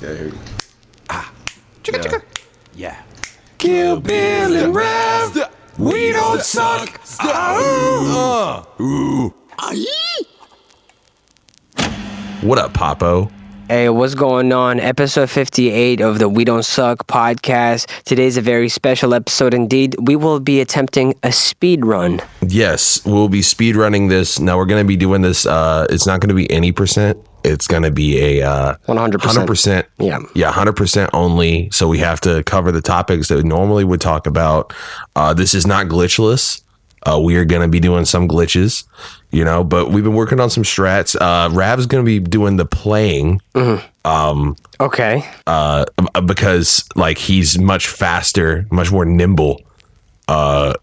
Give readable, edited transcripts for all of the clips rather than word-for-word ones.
Yeah, here we go. Chicka. Yeah. Kill Bill and Rev. We don't suck. What up, Popo? Hey, what's going on? Episode 58 of the We Don't Suck podcast. Today's a very special episode indeed. We will be attempting a speed run. Yes, we'll be speed running this. Now we're going to be doing this. It's not going to be any percent. It's going to be a 100%. 100%. Yeah, 100% only. So we have to cover the topics that we normally would talk about. This is not glitchless. We are going to be doing some glitches, but we've been working on some strats. Rav's going to be doing the playing. Mm-hmm. Okay. Because he's much faster, much more nimble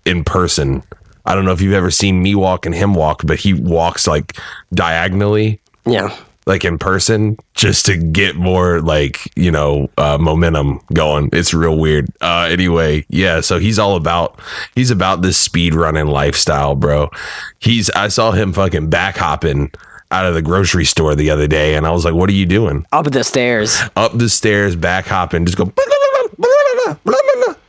in person. I don't know if you've ever seen me walk and him walk, but he walks diagonally. Yeah. In person, just to get more momentum going. It's real weird. Anyway, yeah, so he's about this speed running lifestyle, bro. I saw him fucking back hopping out of the grocery store the other day, and I was like, what are you doing? Up the stairs, back hopping, just go.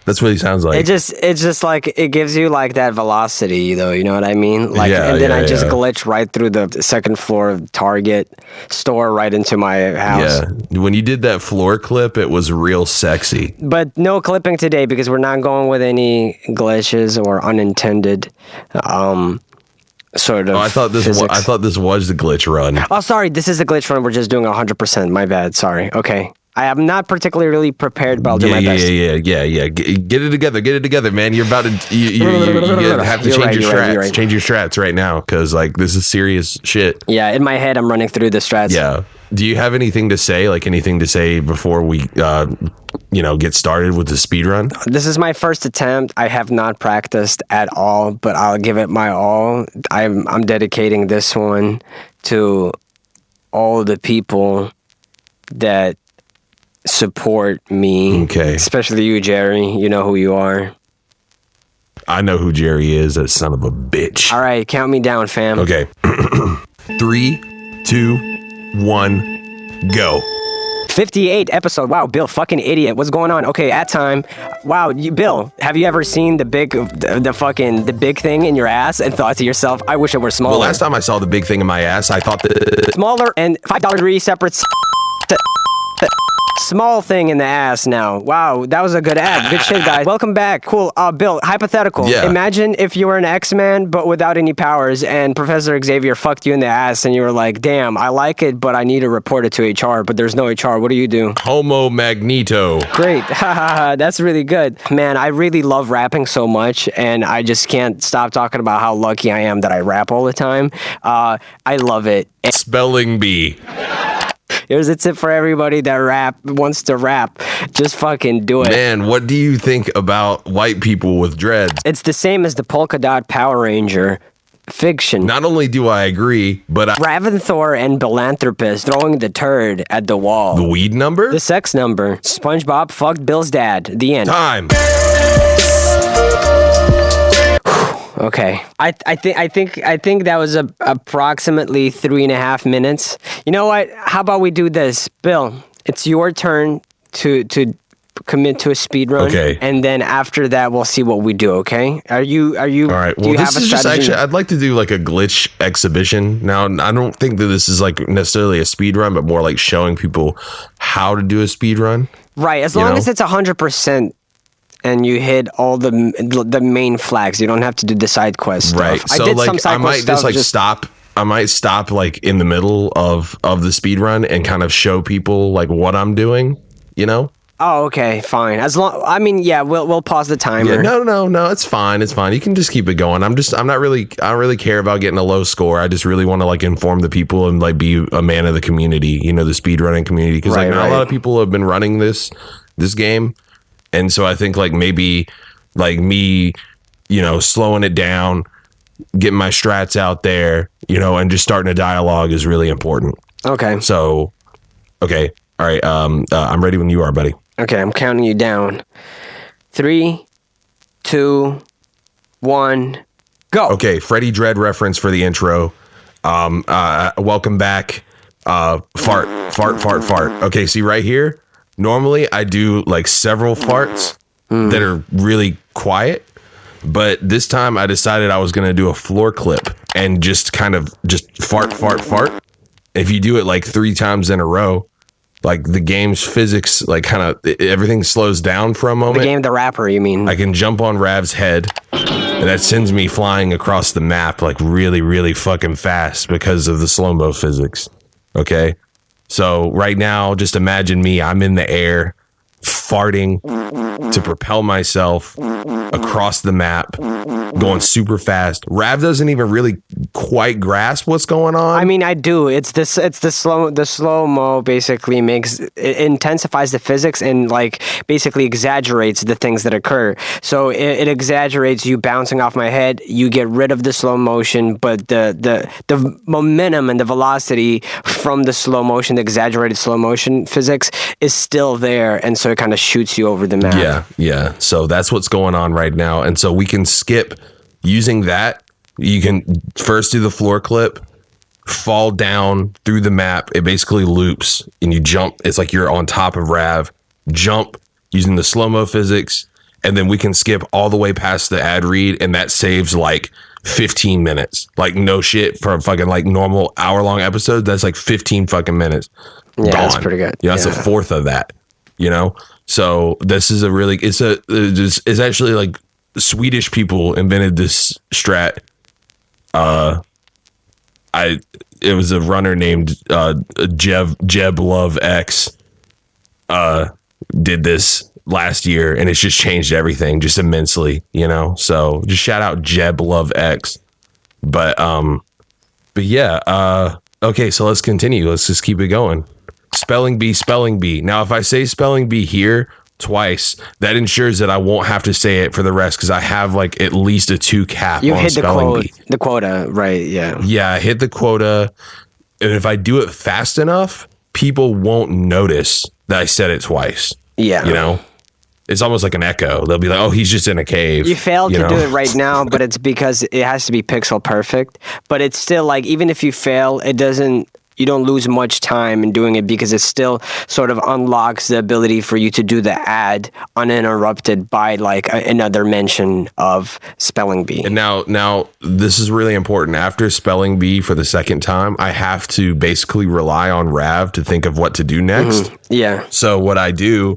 That's what he sounds like. It's just it gives you that velocity, though. You know what I mean? And then I just glitch right through the second floor of Target store right into my house. Yeah. When you did that floor clip, it was real sexy. But no clipping today because we're not going with any glitches or unintended sort of. I thought this was the glitch run. Oh, sorry. This is the glitch run. We're just doing 100%. My bad. Sorry. Okay. I am not particularly prepared, but I'll do my best. Yeah. Get it together, man. You're about to you have to change your strats. Right. Change your strats right now because this is serious shit. Yeah, in my head, I'm running through the strats. Yeah. Do you have anything to say? Anything to say before we get started with the speed run? This is my first attempt. I have not practiced at all, but I'll give it my all. I'm dedicating this one to all the people that support me. Okay. Especially you, Jerry. You know who you are. I know who Jerry is, that son of a bitch. All right, count me down, fam. Okay. 3, 2, 1, go. 58 episode. Wow, Bill, fucking idiot. What's going on? Okay, at time. Wow, Bill, have you ever seen the big thing in your ass and thought to yourself, I wish it were smaller? Well, last time I saw the big thing in my ass, I thought that smaller and $5 3 separate small thing in the ass now. Wow, that was a good ad. Good shit, guys. Welcome back. Cool. Bill, hypothetical. Yeah. Imagine if you were an X-Man, but without any powers, and Professor Xavier fucked you in the ass, and you were like, damn, I like it, but I need to report it to HR, but there's no HR. What do you do? Homo Magneto. Great. That's really good. Man, I really love rapping so much, and I just can't stop talking about how lucky I am that I rap all the time. I love it. Spelling bee. Here's a tip for everybody that wants to rap. Just fucking do it. Man, what do you think about white people with dreads? It's the same as the polka dot Power Ranger fiction. Not only do I agree, but Raventhor and Philanthropist throwing the turd at the wall. The weed number? The sex number. SpongeBob fucked Bill's dad. The end. Time. Okay, I think that was approximately 3.5 minutes. You know what? How about we do this, Bill? It's your turn to commit to a speed run. Okay. And then after that, we'll see what we do. Okay? Are you? All right. Well, this is just actually. I'd like to do a glitch exhibition. Now, I don't think that this is necessarily a speed run, but more showing people how to do a speed run. Right. As long as it's 100%. And you hit all the main flags. You don't have to do the side quest stuff. Right. So I might just stop. I might stop in the middle of the speed run and kind of show people what I'm doing. Oh, okay, fine. We'll pause the timer. Yeah, no, it's fine. It's fine. You can just keep it going. I don't really care about getting a low score. I just really want to inform the people and be a man of the community. The speed running community, because not a lot of people have been running this game. And so I think maybe me, slowing it down, getting my strats out there, and just starting a dialogue is really important. Okay. So, okay. All right. I'm ready when you are, buddy. Okay. I'm counting you down. 3, 2, 1, go. Okay. Freddie Dredd reference for the intro. Welcome back. fart. Okay, see right here, normally I do like several farts that are really quiet, but this time I decided I was going to do a floor clip and just kind of just fart. If you do it like 3 times in a row, like the game's physics, like kind of everything slows down for a moment. The game, the rapper, you mean? I can jump on Rav's head, and that sends me flying across the map like really, really fucking fast because of the slow-mo physics. Okay? So right now, just imagine me. I'm in the air, farting to propel myself across the map, going super fast. Rav doesn't even really quite grasp what's going on. I mean, I do. It's the slow-mo basically it intensifies the physics and like basically exaggerates the things that occur. So it exaggerates you bouncing off my head. You get rid of the slow motion, but the momentum and the velocity from the slow motion, the exaggerated slow motion physics is still there, and so it kind of shoots you over the map. Yeah. So that's what's going on right now. And so we can skip using that. You can first do the floor clip, fall down through the map. It basically loops and you jump. It's like you're on top of Rav, jump using the slow-mo physics. And then we can skip all the way past the ad read. And that saves like 15 minutes. Like no shit, for a fucking like normal hour-long episode. That's like 15 fucking minutes. Yeah, that's pretty good. That's a fourth of that, you know? So this is it's actually like Swedish people invented this strat. It was a runner named Jeb Love X did this last year, and it's just changed everything just immensely, you know? So just shout out Jeb Love X. But yeah, okay, so let's continue. Let's just keep it going. Spelling bee. Now, if I say spelling bee here twice, that ensures that I won't have to say it for the rest, because I have like at least a 2 cap you on hit spelling bee. The quota, right? Yeah, I hit the quota, and if I do it fast enough, people won't notice that I said it twice. Yeah, you know, it's almost like an echo. They'll be like, oh, he's just in a cave. You failed to do it right now, but it's because it has to be pixel perfect. But it's still like, even if you fail, you don't lose much time in doing it, because it still sort of unlocks the ability for you to do the ad uninterrupted by like another mention of spelling bee. And now this is really important. After spelling bee for the second time, I have to basically rely on Rav to think of what to do next. Mm-hmm. Yeah. So what I do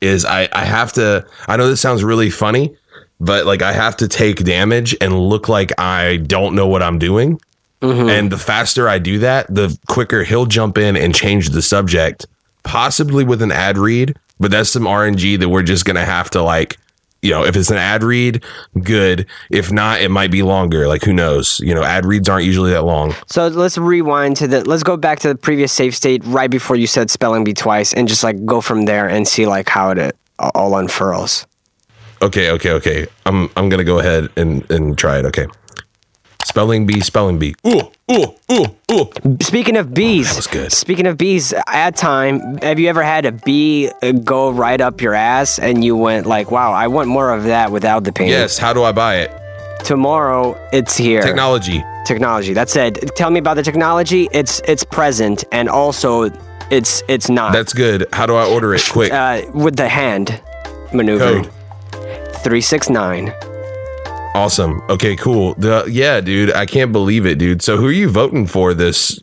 is I have to, I know this sounds really funny, but like I have to take damage and look like I don't know what I'm doing. Mm-hmm. And the faster I do that, the quicker he'll jump in and change the subject, possibly with an ad read. But that's some RNG that we're just going to have to, like, you know, if it's an ad read, good. If not, it might be longer. Like, who knows? You know, ad reads aren't usually that long. So let's rewind let's go back to the previous save state right before you said spelling bee twice, and just like go from there and see like how it all unfurls. Okay. I'm going to go ahead and try it. Okay. Spelling bee. Ooh. Speaking of bees, that was good. Speaking of bees, ad time. Have you ever had a bee go right up your ass and you went like, wow, I want more of that without the pain? Yes. How do I buy it? Tomorrow, it's here. Technology. That's That's good. How do I order it? Quick. With the hand maneuver. Code. 369. Awesome. Okay, cool. Yeah, dude, I can't believe it, dude. So who are you voting for this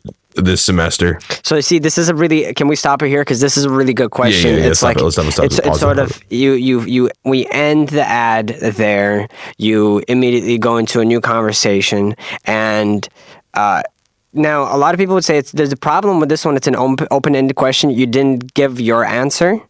semester? So see, this is a really, can we stop it here? Because this is a really good question. Yeah, it's like, let's stop. It's sort of, we end the ad there. You immediately go into a new conversation. And now a lot of people would say there's a problem with this one. It's an open-ended question. You didn't give your answer.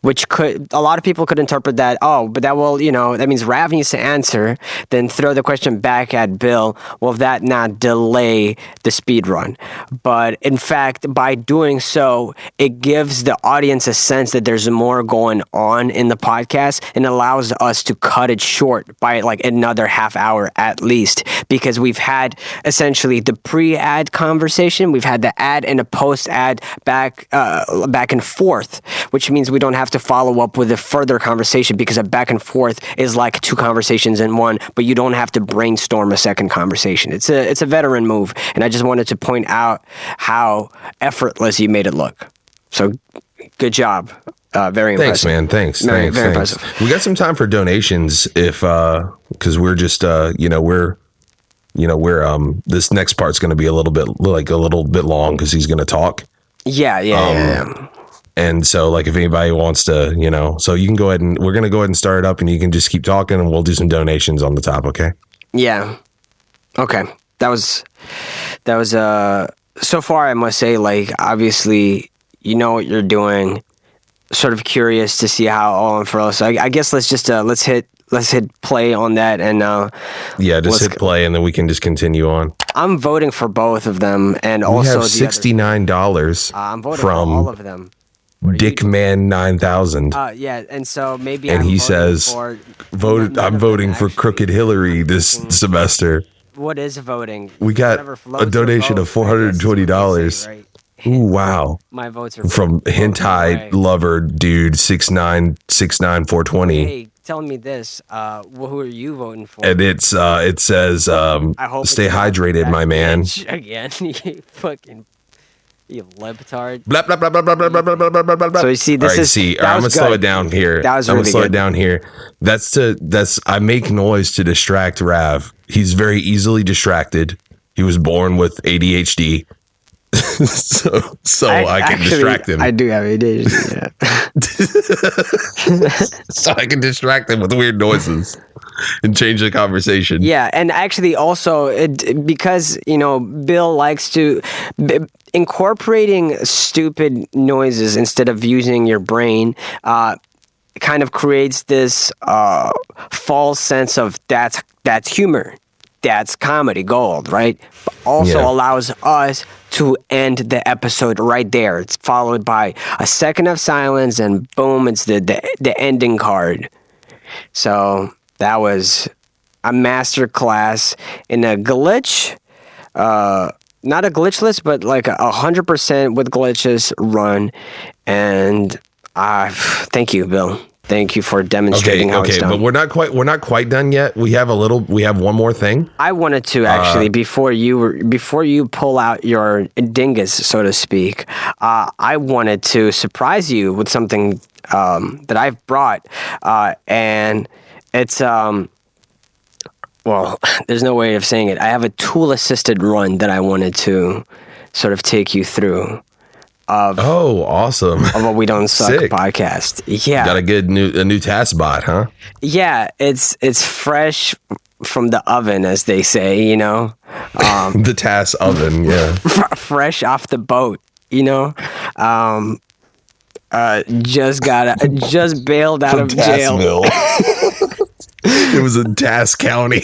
Which a lot of people could interpret that, but that means Rav needs to answer, then throw the question back at Bill. Will that not delay the speed run? But in fact, by doing so, it gives the audience a sense that there's more going on in the podcast, and allows us to cut it short by like another half hour at least, because we've had essentially the pre-ad conversation, we've had the ad and a post-ad back and forth, which means we don't have to follow up with a further conversation because a back and forth is like 2 conversations in one, but you don't have to brainstorm a second conversation. It's a veteran move, and I just wanted to point out how effortless you made it look. So good job. Very impressive. Thanks, man. Thanks. Very Thanks. impressive. We got some time for donations if because we're just we're this next part's going to be a little bit long because he's going to talk. Yeah. And so like if anybody wants to, so you can go ahead and we're going to go ahead and start it up and you can just keep talking and we'll do some donations on the top. Okay. Yeah. Okay. That was so far I must say, like, obviously you know what you're doing. Sort of curious to see how all unfurls. So I guess let's just let's hit play on that and just hit play and then we can just continue on. I'm voting for both of them and we also have $69 I'm voting from for all of them. Dickman 9000. Yeah, and so maybe and I'm he voting says for I'm voting for Crooked Hillary this semester. What is voting? We got a donation of $420. Right? Ooh, wow. My votes are from hentai lover dude 6969420. Hey, tell me this. Who are you voting for? And it says I hope stay hydrated, my man. Again, you fucking libtard. Blah blah blah blah blah blah blah blah blah blah blah. So you see, this is. I'm gonna slow it down here. That was I'm really gonna slow good. it down here. That's I make noise to distract Rav. He's very easily distracted. He was born with ADHD. so I can distract him. I do have ADHD. Yeah. So I can distract him with weird noises and change the conversation. Yeah, and actually also because Bill likes to incorporating stupid noises instead of using your brain. Kind of creates this false sense of that's humor. That's comedy gold, right? But also allows us to end the episode right there. It's followed by a second of silence, and boom, it's the ending card. So that was a master class in a glitch, not a glitchless, but like 100% with glitches run. And thank you, Bill. Thank you for demonstrating how it's done. But we're not quite done yet. We have one more thing. I wanted to actually before you pull out your dingus, so to speak. I wanted to surprise you with something that I've brought, and it's well, there's no way of saying it. I have a tool-assisted run that I wanted to sort of take you through. Awesome! Of a We Don't Suck Sick. podcast. Yeah, got a new task bot, huh? Yeah, it's fresh from the oven, as they say. The task oven, yeah. Fresh off the boat, just bailed out of jail. It was a Tass County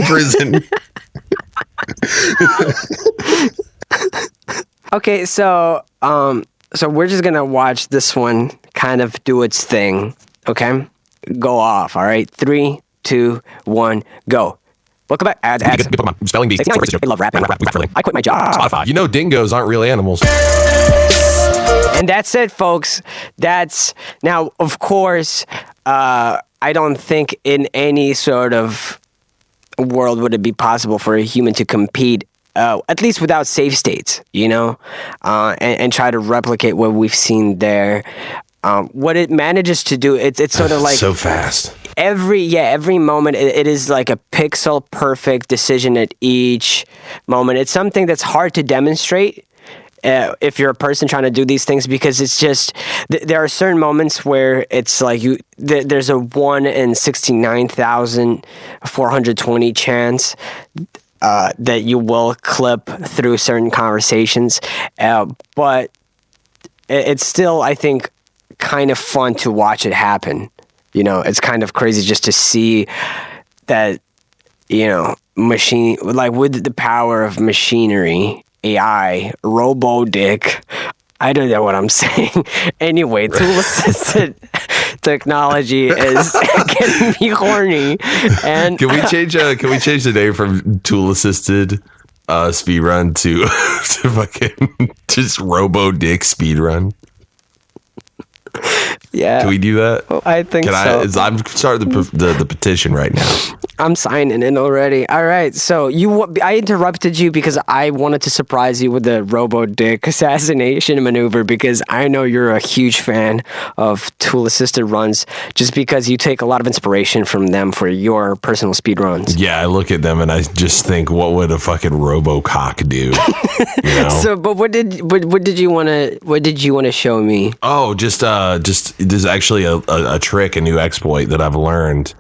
prison. Okay, so we're just gonna watch this one kind of do its thing. Okay, go off. All right, 3, 2, 1, go. Welcome back. Ads. Spelling bee. I love rapping. I quit my job. Spotify. Dingoes aren't really animals. And that's it, folks. That's now, of course. I don't think in any sort of world would it be possible for a human to compete. At least without save states, and try to replicate what we've seen there. What it manages to do, it's sort of like so fast. Every moment, it is like a pixel perfect decision at each moment. It's something that's hard to demonstrate if you're a person trying to do these things, because it's just there are certain moments where it's like there's a 1 in 69,420 chance that you will clip through certain conversations, but it's still, I think, kind of fun to watch it happen. It's kind of crazy just to see that, machine, like with the power of machinery, AI, robo-dick. I don't know what I'm saying. Anyway, tool-assisted technology is getting me horny. And can we change the name from tool-assisted speedrun to fucking just robo-dick speedrun? Yeah. Can we do that? Well, I think so. I'm starting the petition right now. I'm signing in already. All right. So I interrupted you because I wanted to surprise you with the Robo Dick assassination maneuver because I know you're a huge fan of tool assisted runs just because you take a lot of inspiration from them for your personal speed runs. Yeah, I look at them and I just think, what would a fucking RoboCock do? You know? So, but what did you want to show me? Oh, just there's actually a trick, a new exploit that I've learned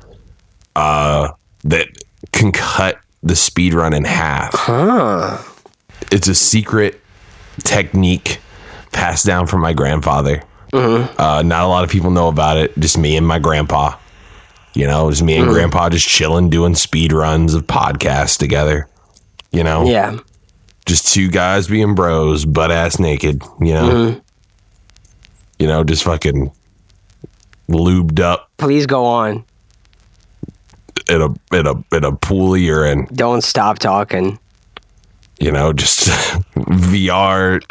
that can cut the speedrun in half. Huh. It's a secret technique passed down from my grandfather. Mm-hmm. Not a lot of people know about it. Just me and my grandpa. You know, just me and grandpa just chilling, doing speed runs of podcasts together. You know? Yeah. Just two guys being bros, butt ass naked, you know? Mm-hmm. You know, just fucking lubed up. Please go on. In a pool of urine. Don't stop talking. You know, just VR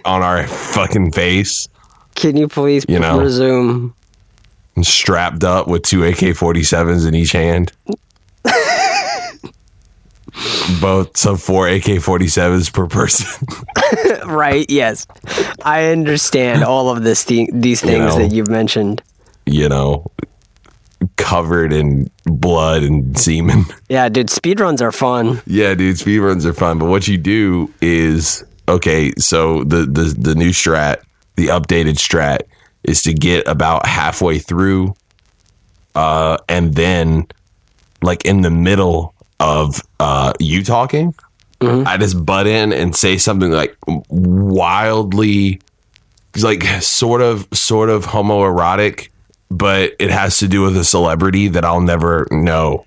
on our fucking face. Can you please resume? And strapped up with 2 AK-47s in each hand. So 4 AK-47s per person. Right, yes. I understand all of these things that you've mentioned. You know, covered in blood and semen. Yeah, dude, speedruns are fun. Yeah, dude, speedruns are fun. But what you do is, okay, so the new strat, the updated strat, is to get about halfway through, and then, like, in the middle of you talking, I just butt in and say something like wildly, like sort of homoerotic, but it has to do with a celebrity that I'll never know,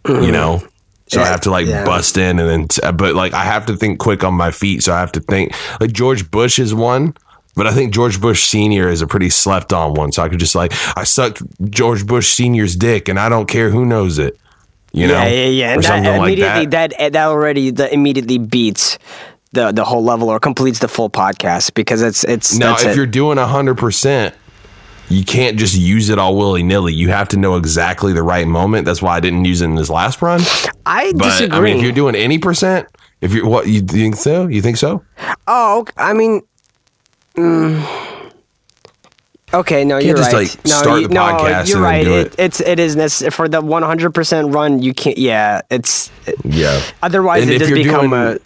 you know? So I have to bust in and then, but like I have to think quick on my feet. So I have to think like George Bush is one, but I think George Bush Sr. is a pretty slept on one. So I could just like, I sucked George Bush Sr.'s dick and I don't care who knows it. You know? Yeah. Or something like that. That already immediately beats the whole level or completes the full podcast because it's now if you're doing 100%, you can't just use it all willy nilly. You have to know exactly the right moment. That's why I didn't use it in this last run. I disagree. I mean, if you're doing any percent, if you're what you think so? You think so? Oh, I mean. Okay, no, you're right. Like start the podcast you're and right. then do it. It is necessary for the 100% run. You can't. Yeah, yeah. Otherwise, and it does become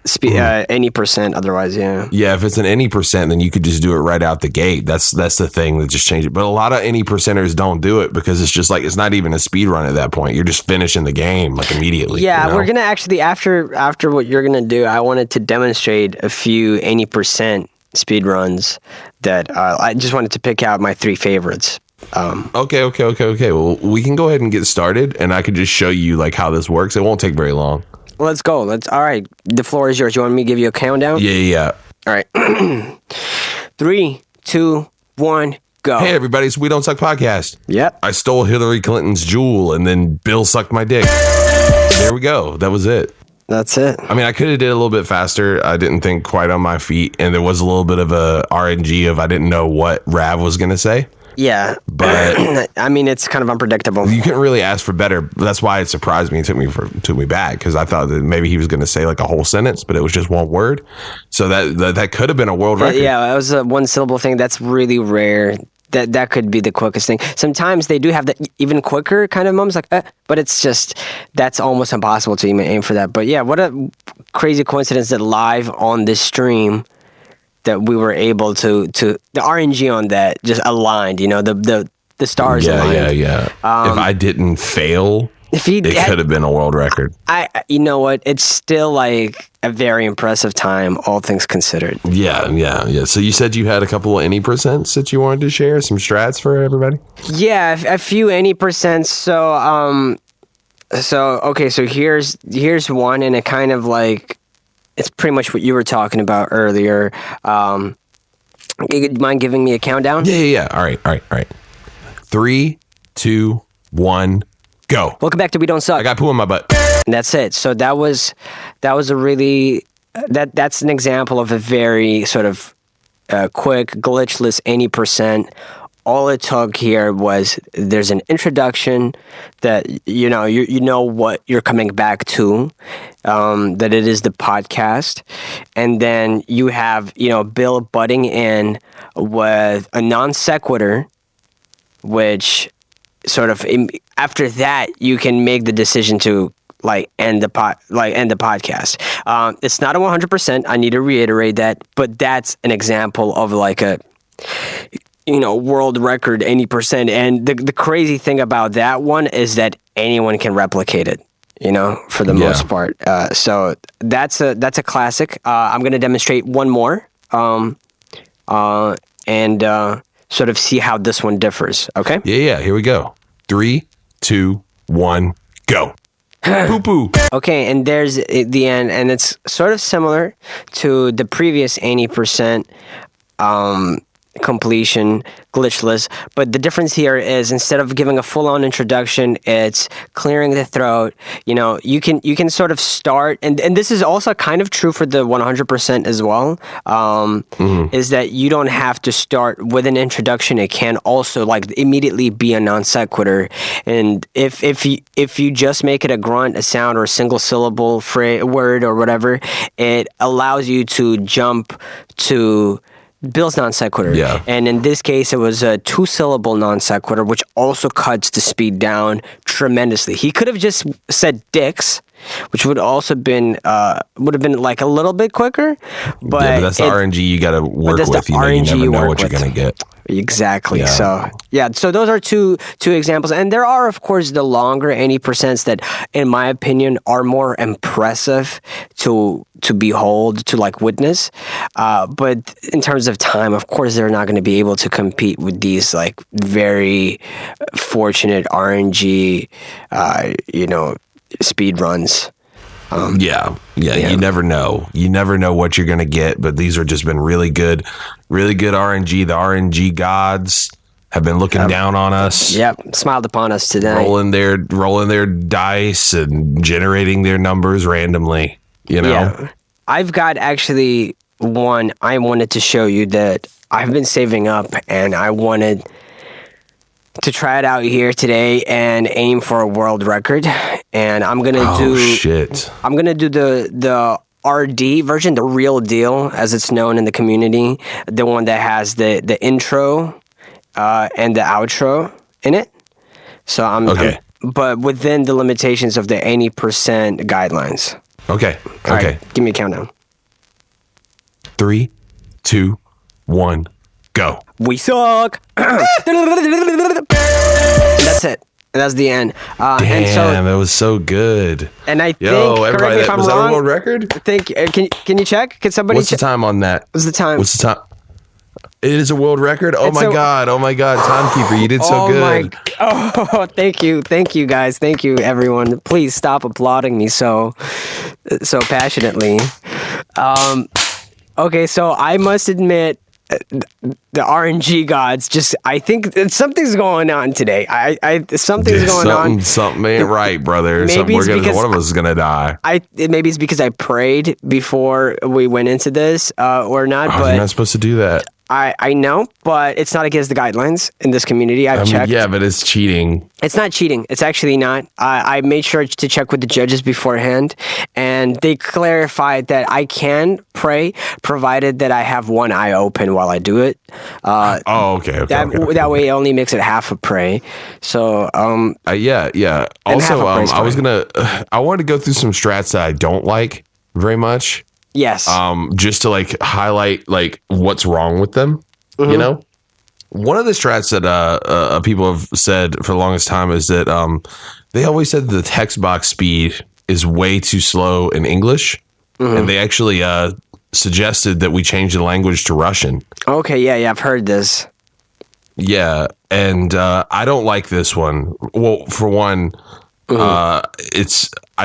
any percent. Otherwise, yeah. Yeah, if it's an any percent, then you could just do it right out the gate. That's the thing that just changed it. But a lot of any percenters don't do it because it's just like it's not even a speed run at that point. You're just finishing the game like immediately. Yeah, you know? we're gonna actually after what you're gonna do. I wanted to demonstrate a few any percent speed runs that I just wanted to pick out my 3 favorites. Okay. Well, we can go ahead and get started, and I could just show you like how this works. It won't take very long. Let's go. All right. The floor is yours. You want me to give you a countdown? Yeah. All right. 3, 2, 1, go. Hey, everybody. It's We Don't Suck podcast. Yep. I stole Hillary Clinton's jewel, and then Bill sucked my dick. There we go. That was it. That's it. I mean, I could have did a little bit faster. I didn't think quite on my feet, and there was a little bit of a RNG of I didn't know what Rav was going to say. Yeah, but I mean, it's kind of unpredictable. You couldn't really ask for better. That's why it surprised me and took me back because I thought that maybe he was going to say like a whole sentence, but it was just one word. So that could have been a world record. Yeah, it was a one syllable thing. That's really rare. That could be the quickest thing. Sometimes they do have the even quicker kind of moments, like, but it's just that's almost impossible to even aim for that. But yeah, what a crazy coincidence that live on this stream that we were able to the RNG on that just aligned. You know, the stars aligned. Yeah. If I didn't fail, it could have been a world record. You know what? It's still like a very impressive time, all things considered. Yeah. So you said you had a couple of any percents that you wanted to share, some strats for everybody? Yeah, a few any percents. So okay, so here's one, and it kind of like it's pretty much what you were talking about earlier. You mind giving me a countdown? Yeah. All right. 3, 2, 1. Go. Welcome back to We Don't Suck. I got poo in my butt. And that's it. So that was a really that's an example of a very sort of quick, glitchless any percent all it took here was there's an introduction that you know what you're coming back to, that it is the podcast, and then you have Bill butting in with a non sequitur, which sort of after that you can make the decision to end the podcast. It's not a 100%. I need to reiterate that, but that's an example of like a world record 80%. And the crazy thing about that one is that anyone can replicate it. For the most part. So that's a classic. I'm gonna demonstrate one more, and sort of see how this one differs. Okay. Yeah. Here we go. 3, 2, 1, go. Poo poo. Okay, and there's the end, and it's sort of similar to the previous 80% completion glitchless, but the difference here is instead of giving a full-on introduction, it's clearing the throat. You can sort of start, and this is also kind of true for the 100% as well, is that you don't have to start with an introduction. It can also immediately be a non sequitur, and if you just make it a grunt, a sound, or a single syllable word or whatever, it allows you to jump to Bill's non sequitur. Yeah. And in this case, it was a 2-syllable non sequitur, which also cuts the speed down tremendously. He could have just said dicks, which would also been would have been a little bit quicker. But that's the RNG you got to work with. You never know what you're gonna get. Exactly. Yeah. So those are two examples, and there are of course the longer 80% that, in my opinion, are more impressive to behold, to witness. But in terms of time, of course, they're not going to be able to compete with these very fortunate RNG, speed runs. Yeah. You never know. You never know what you're going to get, but these have just been really good RNG. The RNG gods have been looking down on us. Yep, smiled upon us today. Rolling their dice and generating their numbers randomly, Yeah. I've got actually one I wanted to show you that I've been saving up, and I wanted to try it out here today and aim for a world record. And I'm gonna I'm gonna do the RD version, the real deal, as it's known in the community, the one that has the intro and the outro in it. So but within the limitations of the 80% guidelines. Okay. All right, give me a countdown. 3, 2, 1, go. We suck. That's it. That's the end. Damn, and so, that was so good. And I think, everybody, correct me if I'm was wrong, that a world record? Can you check? Can somebody What's the time on that? What's the time? It is a world record? Oh my God, timekeeper, you did so good. Thank you guys. Thank you everyone. Please stop applauding me so passionately. Okay, so I must admit, the RNG gods I think something's going on today. Something's going on. Something ain't right, brother. Maybe one of us is gonna die. Maybe it's because I prayed before we went into this, or not. But you're not supposed to do that. I know, but it's not against the guidelines in this community. I've checked. Yeah, but it's cheating. It's not cheating. It's actually not. I made sure to check with the judges beforehand, and they clarified that I can pray, provided that I have one eye open while I do it. Okay. That way, it only makes it half a pray. So, yeah. Also, I wanted to go through some strats that I don't like very much. Yes. Just to highlight what's wrong with them. Mm-hmm. One of the strats that people have said for the longest time is that they always said the text box speed is way too slow in English, and they actually suggested that we change the language to Russian. Okay, yeah, I've heard this. Yeah, and I don't like this one. Well, for one, I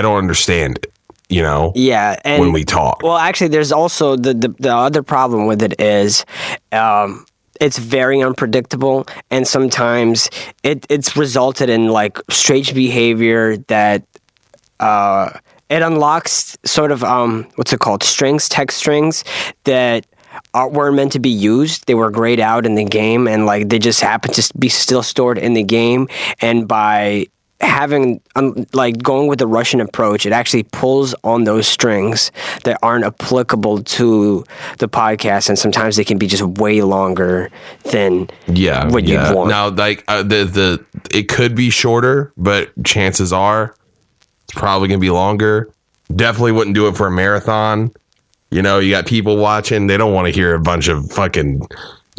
don't understand it. Yeah, and when we talk. Well, actually, there's also the other problem with it is it's very unpredictable, and sometimes it's resulted in strange behavior that it unlocks sort of what's it called, text strings that weren't meant to be used. They were grayed out in the game, and like they just happen to be still stored in the game. And by having like going with the Russian approach, it actually pulls on those strings that aren't applicable to the podcast, and sometimes they can be just way longer than what you'd want. Now, like it could be shorter, but chances are it's probably gonna be longer. Definitely wouldn't do it for a marathon. You know, you got people watching; they don't want to hear a bunch of fucking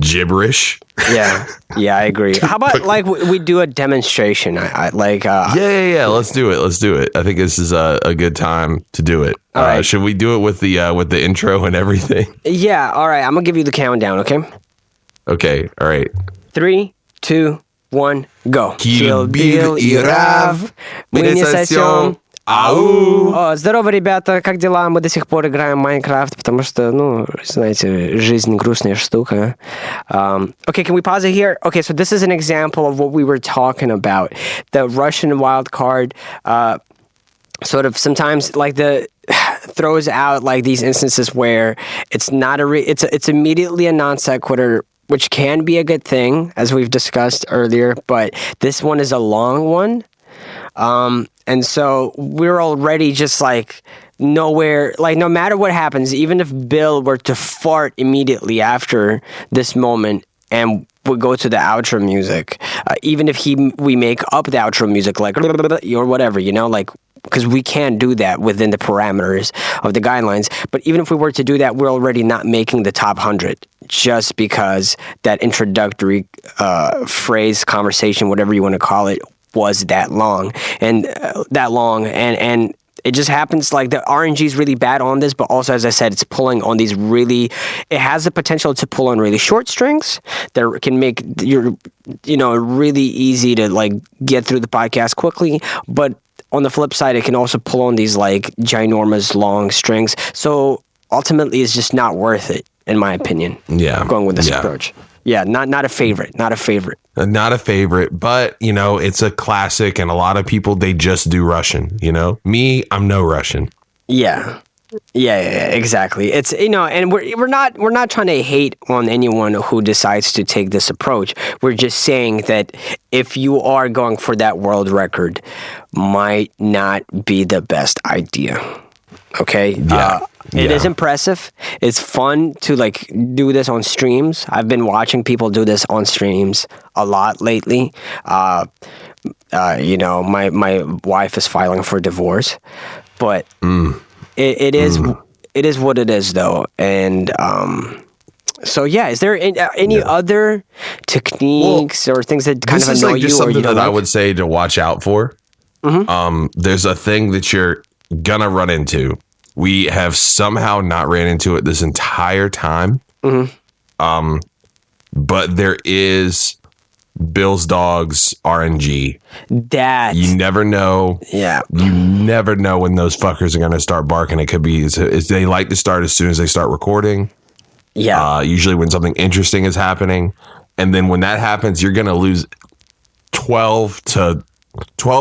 gibberish. Yeah, I agree. How about like we do a demonstration? Yeah. Let's do it. I think this is a good time to do it. All right. Should we do it with the intro and everything? Yeah. All right. I'm gonna give you the countdown. Okay. Okay. All right. 3, 2, 1, go. Kill Bill и Рав. Мы не сосем. Ау! Здорово, ребята, как дела? Мы до сих пор играем в Майнкрафт, потому что, ну, знаете, жизнь грустная штука. Okay, can we pause it here? Okay, so this is an example of what we were talking about. The Russian wild card sort of sometimes like throws out like these instances where it's not it's immediately a non sequitur, which can be a good thing, as we've discussed earlier, but this one is a long one. And so we're already just like nowhere, like no matter what happens, even if Bill were to fart immediately after this moment and we go to the outro music, even if we make up the outro music like or whatever, you know, like, because we can't do that within the parameters of the guidelines. But even if we were to do that, we're already not making the top 100 just because that introductory phrase, conversation, whatever you want to call it, was that long and it just happens like the RNG is really bad on this, but also, as I said, it's pulling on these it has the potential to pull on really short strings that can make really easy to like get through the podcast quickly. But on the flip side, it can also pull on these like ginormous long strings. So ultimately, it's just not worth it, in my opinion. Yeah. Going with this approach. Yeah, not a favorite. Not a favorite, but, you know, it's a classic, and a lot of people, they just do Russian, you know? Me, I'm no Russian. Yeah, exactly. It's, you know, and we're not trying to hate on anyone who decides to take this approach. We're just saying that if you are going for that world record, might not be the best idea. Okay? Yeah. It is impressive. It's fun to like do this on streams. I've been watching people do this on streams a lot lately. You know, my wife is filing for divorce, but it is what it is though. And so yeah, is there any other techniques or things that kind of annoy like you? Just or something you don't that I like? would say to watch out for. There's a thing that you're gonna run into. We have somehow not ran into it this entire time. But there is Bill's Dogs RNG. That you never know. Yeah. You never know when those fuckers are going to start barking. It could be they like to start as soon as they start recording. Yeah. Usually when something interesting is happening. And then when that happens, you're going to lose 12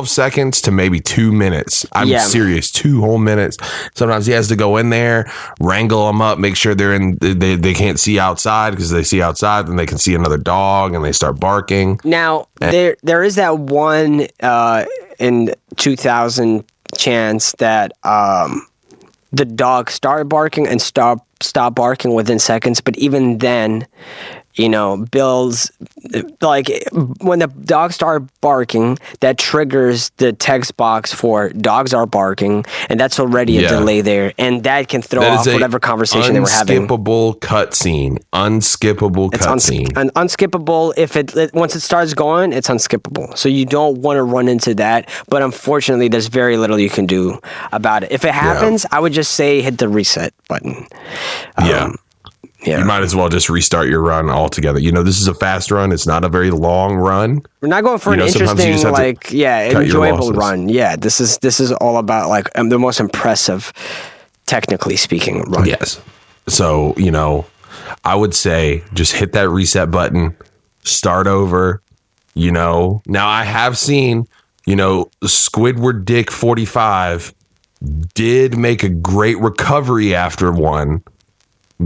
seconds to maybe 2 minutes. I'm serious, 2 whole minutes. Sometimes he has to go in there, wrangle them up, make sure they can't see outside, because they see outside, then they can see another dog and they start barking. Now, there is that one in 2000 chance that the dog started barking and stop barking within seconds, but even then, you know, Bill's, like, when the dog started barking, that triggers the text box for dogs are barking, and that's already a delay there, and that can throw off whatever conversation they were having. Unskippable cutscene. Unskippable. If once it starts going, it's unskippable. So you don't want to run into that, but unfortunately, there's very little you can do about it. If it happens, I would just say hit the reset button. Yeah. You might as well just restart your run altogether. You know, this is a fast run. It's not a very long run. We're not going for an interesting, like, enjoyable run. Yeah, this is all about, like, the most impressive, technically speaking, run. Yes. So, you know, I would say just hit that reset button, start over, you know. Now, I have seen, you know, Squidward Dick 45 did make a great recovery after one.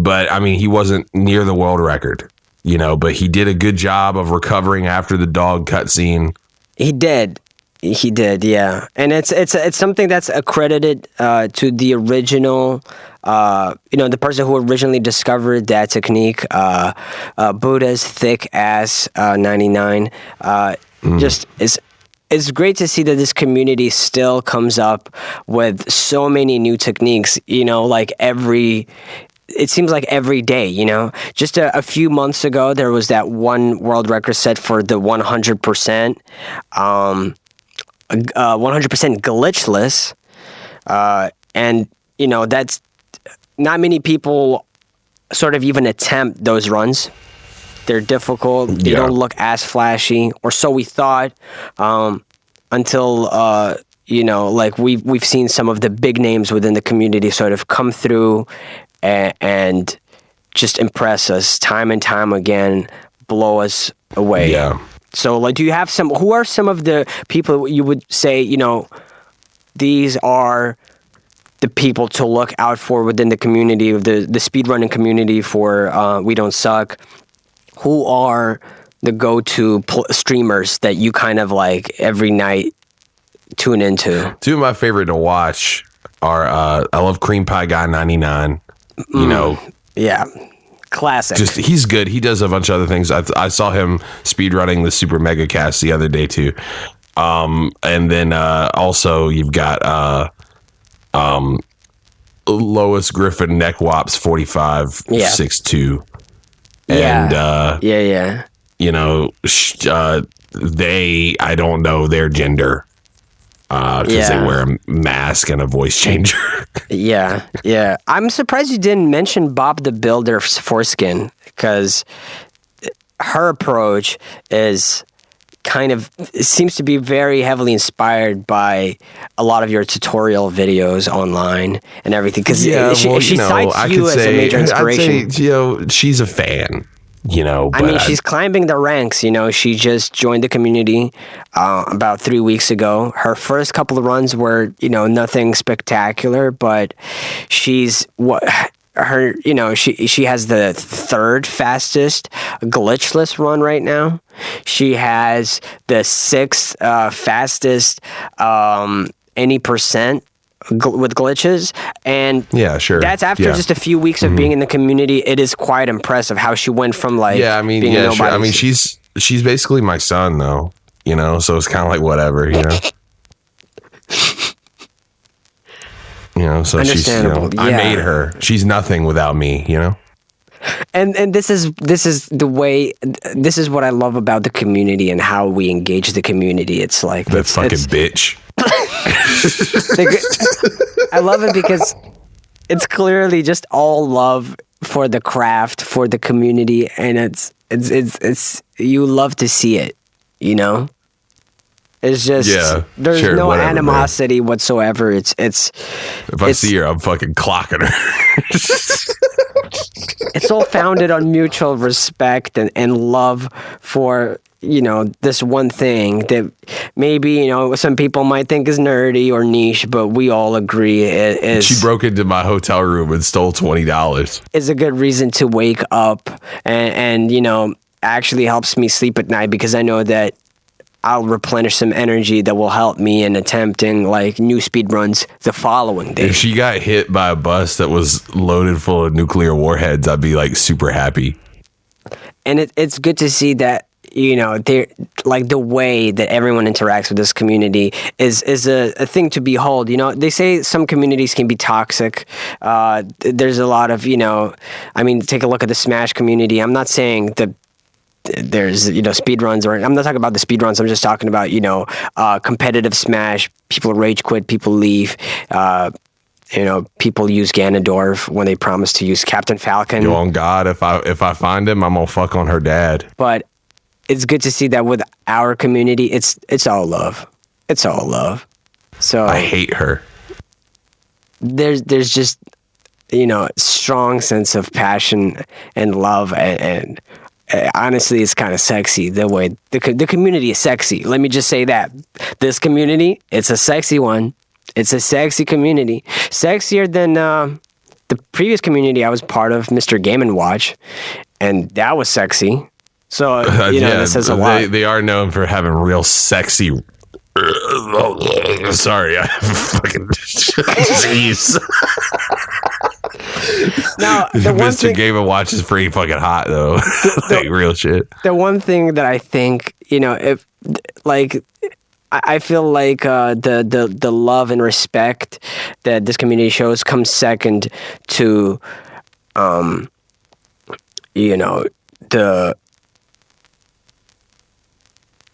but I mean, he wasn't near the world record, you know, but he did a good job of recovering after the dog cutscene. He did. He did, yeah. And it's something that's accredited to the original, the person who originally discovered that technique, Buddha's thick ass 99. Just it's great to see that this community still comes up with so many new techniques, you know, like it seems like every day, you know. Just a few months ago, there was that one world record set for the 100%. 100% glitchless, and you know that's not many people sort of even attempt those runs. They're difficult. They don't look as flashy, or so we thought, until like we've seen some of the big names within the community sort of come through and just impress us time and time again, blow us away. Yeah. So, like, do you have who are some of the people you would say, you know, these are the people to look out for within the community, of the speedrunning community for We Don't Suck? Who are the go-to streamers that you kind of like every night tune into? Two of my favorite to watch are, I love Cream Pie Guy 99, you know. Yeah. Classic. Just he's good. He does a bunch of other things. I saw him speedrunning the Super Mega Cast the other day too. And then also you've got Lois Griffin Neck Wops 4562. And you know, I don't know their gender. Because they wear a mask and a voice changer. Yeah. I'm surprised you didn't mention Bob the Builder's foreskin, because her approach seems to be very heavily inspired by a lot of your tutorial videos online and everything. Because she cites you as a major inspiration. I'd say, you know, she's a fan. You know, I mean, she's climbing the ranks. You know, she just joined the community about 3 weeks ago. Her first couple of runs were, you know, nothing spectacular, but she has the third fastest glitchless run right now. She has the sixth fastest any percent with glitches, and that's after just a few weeks of being in the community. It is quite impressive how she went from like being nobody. Sure. I mean, she's basically my son though, you know, so it's kind of like whatever, you know. You know, so she's, you know, I made her. She's nothing without me, you know. And this is the way. This is what I love about the community and how we engage the community. It's like that fucking bitch. I love it because it's clearly just all love for the craft, for the community, and it's you love to see it, you know. It's just there's no animosity whatsoever. It's if I see her, I'm fucking clocking her. It's all founded on mutual respect and love for, you know, this one thing that maybe, you know, some people might think is nerdy or niche, but we all agree is. She broke into my hotel room and stole $20. Is a good reason to wake up and you know, actually helps me sleep at night, because I know that I'll replenish some energy that will help me in attempting like new speed runs the following day. If she got hit by a bus that was loaded full of nuclear warheads, I'd be like super happy. And it's good to see that, you know, they're like the way that everyone interacts with this community is a thing to behold. You know, they say some communities can be toxic. There's a lot of, you know, I mean, take a look at the Smash community. I'm not saying that there's, you know, speed runs, or I'm not talking about the speed runs. I'm just talking about, you know, competitive Smash. People rage quit, people leave. You know, people use Ganondorf when they promise to use Captain Falcon. Yo, on God, if I find him, I'm gonna fuck on her dad. But it's good to see that with our community, it's all love. It's all love. So I hate her. There's just, you know, strong sense of passion and love and honestly, it's kind of sexy the way the community is sexy. Let me just say that this community, it's a sexy one. It's a sexy community, sexier than the previous community I was part of, Mr. Game & Watch, and that was sexy. So, this says a lot. They are known for having real sexy... Sorry, I fucking... Jeez. Now, the one Mr. Game & Watch is pretty fucking hot, though. Like, real shit. The one thing that I think, if, like... I feel like the love and respect that this community shows comes second to, the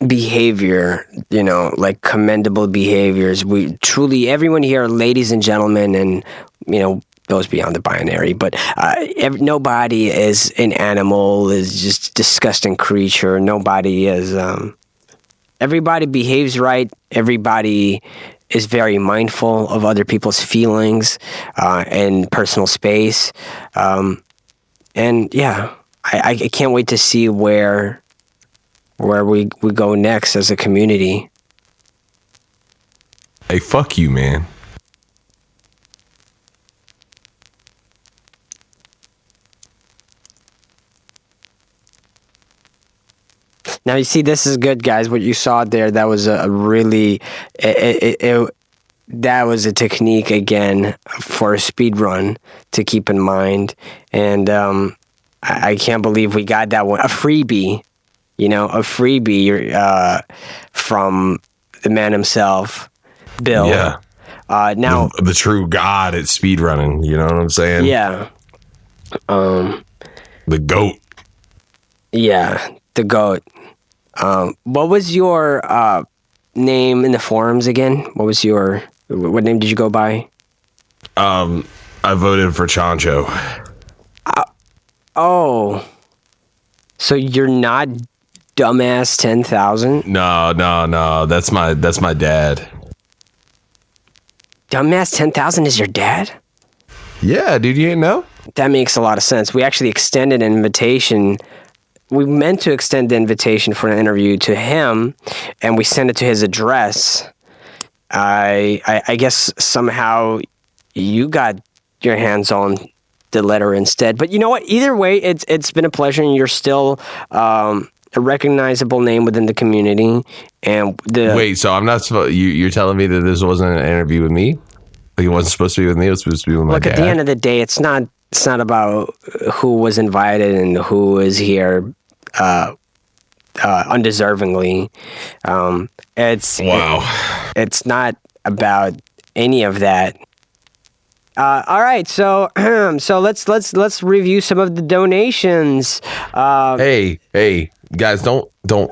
behavior, like commendable behaviors. We truly, everyone here, ladies and gentlemen, and, goes beyond the binary, but nobody is an animal, is just a disgusting creature. Nobody is... Everybody behaves right. Everybody is very mindful of other people's feelings and personal space. And yeah, I can't wait to see where we go next as a community. Hey, fuck you, man. Now, you see, this is good, guys. What you saw there, that was a really... that was a technique, again, for a speedrun to keep in mind. And I can't believe we got that one. A freebie, from the man himself, Bill. Yeah. Now... The true god at speedrunning, you know what I'm saying? Yeah. The GOAT. Yeah, the GOAT. What was your name in the forums again? What name did you go by? I voted for Chancho. Oh. So you're not dumbass 10,000? No. That's my dad. Dumbass 10,000 is your dad? Yeah, dude, you didn't know? That makes a lot of sense. We actually extended an invitation. We meant to extend the invitation for an interview to him, and we sent it to his address. I guess somehow you got your hands on the letter instead. But you know what? Either way, it's been a pleasure, and you're still a recognizable name within the community. And wait, so I'm not supposed... You're telling me that this wasn't an interview with me? Like, it wasn't supposed to be with me? It was supposed to be with my dad? Look, at the end of the day, it's not about who was invited and who is here undeservingly. It's not about any of that. All right, so let's review some of the donations. Hey, guys, don't.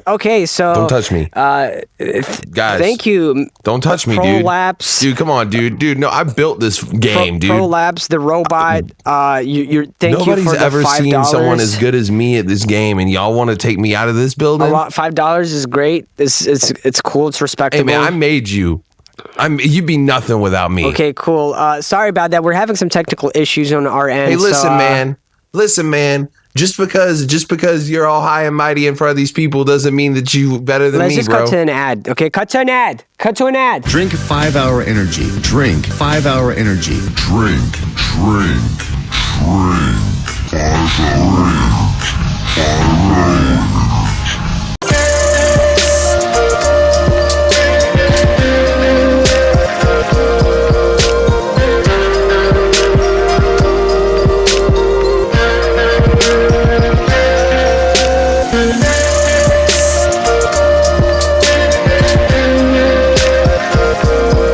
Okay, so don't touch me, guys. Thank you. Don't touch me, dude. Prolapse, dude. Come on, dude. No, I built this game, dude. Prolapse, the robot. Nobody's ever seen someone as good as me at this game, and y'all want to take me out of this building? $5 is great. It's cool. It's respectable. Hey man, I made you. You'd be nothing without me. Okay, cool. Sorry about that. We're having some technical issues on our end. Hey, listen, man. Just because you're all high and mighty in front of these people doesn't mean that you better than me, bro. Let's just cut to an ad. Okay, cut to an ad. Drink 5 Hour Energy. Drink 5 Hour Energy. Drink 5 Hour